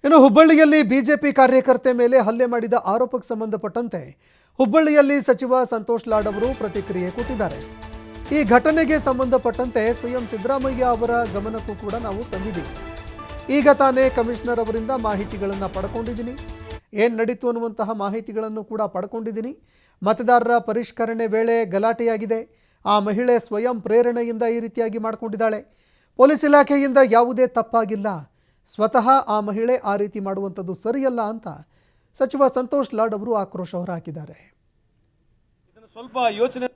ಇನ್ನು ಹುಬ್ಬಳ್ಳಿಯಲ್ಲಿ ಬಿಜೆಪಿ ಕಾರ್ಯಕರ್ತೆ ಮೇಲೆ ಹಲ್ಲೆ ಮಾಡಿದ ಆರೋಪಕ್ಕೆ ಸಂಬಂಧಪಟ್ಟಂತೆ ಹುಬ್ಬಳ್ಳಿಯಲ್ಲಿ ಸಚಿವ ಸಂತೋಷ್ ಲಾಡ್ ಅವರು ಪ್ರತಿಕ್ರಿಯೆ ಕೊಟ್ಟಿದ್ದಾರೆ. ಈ ಘಟನೆಗೆ ಸಂಬಂಧಪಟ್ಟಂತೆ ಸಿಎಂ ಸಿದ್ದರಾಮಯ್ಯ ಅವರ ಗಮನಕ್ಕೂ ಕೂಡ ನಾವು ತಂದಿದ್ದೀವಿ. ಈಗ ತಾನೇ ಕಮಿಷನರ್ ಅವರಿಂದ ಮಾಹಿತಿಗಳನ್ನು ಪಡ್ಕೊಂಡಿದ್ದೀನಿ. ಏನು ನಡೀತು ಅನ್ನುವಂತಹ ಮಾಹಿತಿಗಳನ್ನು ಕೂಡ ಪಡ್ಕೊಂಡಿದ್ದೀನಿ. ಮತದಾರರ ಪರಿಷ್ಕರಣೆ ವೇಳೆ ಗಲಾಟೆಯಾಗಿದೆ. ಆ ಮಹಿಳೆ ಸ್ವಯಂ ಪ್ರೇರಣೆಯಿಂದ ಈ ರೀತಿಯಾಗಿ ಮಾಡಿಕೊಂಡಿದ್ದಾಳೆ. ಪೊಲೀಸ್ ಇಲಾಖೆಯಿಂದ ಯಾವುದೇ ತಪ್ಪಾಗಿಲ್ಲ. ಸ್ವತಃ ಆ ಮಹಿಳೆ ಆ ರೀತಿ ಮಾಡುವಂಥದ್ದು ಸರಿಯಲ್ಲ ಅಂತ ಸಚಿವ ಸಂತೋಷ್ ಲಾಡ್ ಅವರು ಆಕ್ರೋಶ ಹೊರಹಾಕಿದ್ದಾರೆ. ಇದನ್ನು ಸ್ವಲ್ಪ ಯೋಚನೆ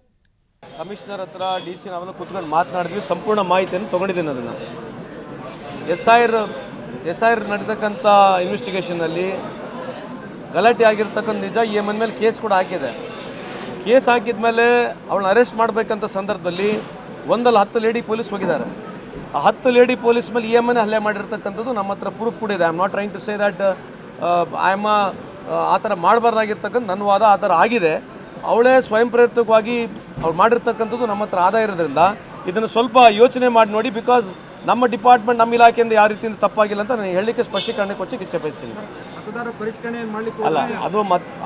ಕಮಿಷನರ್ ಹತ್ರ DC ನಾವೆಲ್ಲ ಕೂತ್ಕೊಂಡು ಮಾತನಾಡಿದ್ವಿ. ಸಂಪೂರ್ಣ ಮಾಹಿತಿಯನ್ನು ತೊಗೊಂಡಿದ್ದೀನಿ. ಅದನ್ನು ಎಸ್ ಐ ಆರ್ ನಡೀತಕ್ಕಂಥ ಇನ್ವೆಸ್ಟಿಗೇಷನಲ್ಲಿ ಗಲಾಟೆ ಆಗಿರ್ತಕ್ಕಂಥ ನಿಜ. EMN ಮೇಲೆ ಕೇಸ್ ಕೂಡ ಹಾಕಿದೆ. ಕೇಸ್ ಹಾಕಿದ ಮೇಲೆ ಅವಳನ್ನ ಅರೆಸ್ಟ್ ಮಾಡಬೇಕಂತ ಸಂದರ್ಭದಲ್ಲಿ 10 ಲೇಡಿ ಪೊಲೀಸ್ ಹೋಗಿದ್ದಾರೆ. ಆ 10 ಲೇಡಿ ಪೊಲೀಸ್ ಮೇಲೆ EMN ಹಲ್ಲೆ ಮಾಡಿರ್ತಕ್ಕಂಥದ್ದು ನಮ್ಮ ಹತ್ರ ಪ್ರೂಫ್ ಕೂಡ ಇದೆ. I am not trying to say that ಆ ಥರ ಮಾಡಬಾರ್ದಾಗಿರ್ತಕ್ಕಂಥ ನನ್ನ ವಾದ ಆ ಥರ ಆಗಿದೆ. ಅವಳೇ ಸ್ವಯಂ ಪ್ರೇರಿತವಾಗಿ ಅವ್ಳು ಮಾಡಿರ್ತಕ್ಕಂಥದ್ದು ನಮ್ಮ ಹತ್ರ ಆದ ಇರೋದ್ರಿಂದ ಇದನ್ನು ಸ್ವಲ್ಪ ಯೋಚನೆ ಮಾಡಿ ನೋಡಿ. ಬಿಕಾಸ್ ನಮ್ಮ ಡಿಪಾರ್ಟ್ಮೆಂಟ್, ನಮ್ಮ ಇಲಾಖೆಯಿಂದ ಯಾವ ರೀತಿಯಿಂದ ತಪ್ಪಾಗಿಲ್ಲ ಅಂತ ನಾನು ಹೇಳಲಿಕ್ಕೆ ಸ್ಪಷ್ಟೀಕರಣೆ ಕೊಚ್ಚಕ್ಕೆ ಇಚ್ಛೆ ಬಯಸ್ತೀನಿ. ಅಲ್ಲ,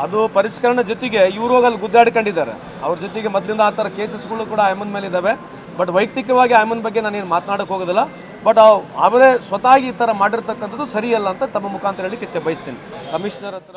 ಅದು ಪರಿಷ್ಕರಣೆ ಜೊತೆಗೆ ಇವರು ಹೋಗಿ ಅಲ್ಲಿ ಗುದ್ದಾಡ್ಕೊಂಡಿದ್ದಾರೆ. ಅವ್ರ ಜೊತೆಗೆ ಮೊದಲಿಂದ ಆ ಥರ ಕೇಸಸ್ಗಳು ಕೂಡ ಐಮನ್ ಮೇಲೆ ಇದ್ದಾವೆ. ಬಟ್ ವೈಯಕ್ತಿಕವಾಗಿ ಐಮನ್ ಬಗ್ಗೆ ನಾನೇನು ಮಾತನಾಡೋಕೆ ಹೋಗೋದಿಲ್ಲ. ಬಟ್ ಅವರೇ ಸ್ವತಃ ಈ ಥರ ಮಾಡಿರ್ತಕ್ಕಂಥದ್ದು ಸರಿಯಲ್ಲ ಅಂತ ತಮ್ಮ ಮುಖಾಂತರ ಹೇಳಲಿಕ್ಕೆ ಇಚ್ಛೆ ಬಯಸ್ತೀನಿ. ಕಮಿಷನರ್ ಹತ್ರ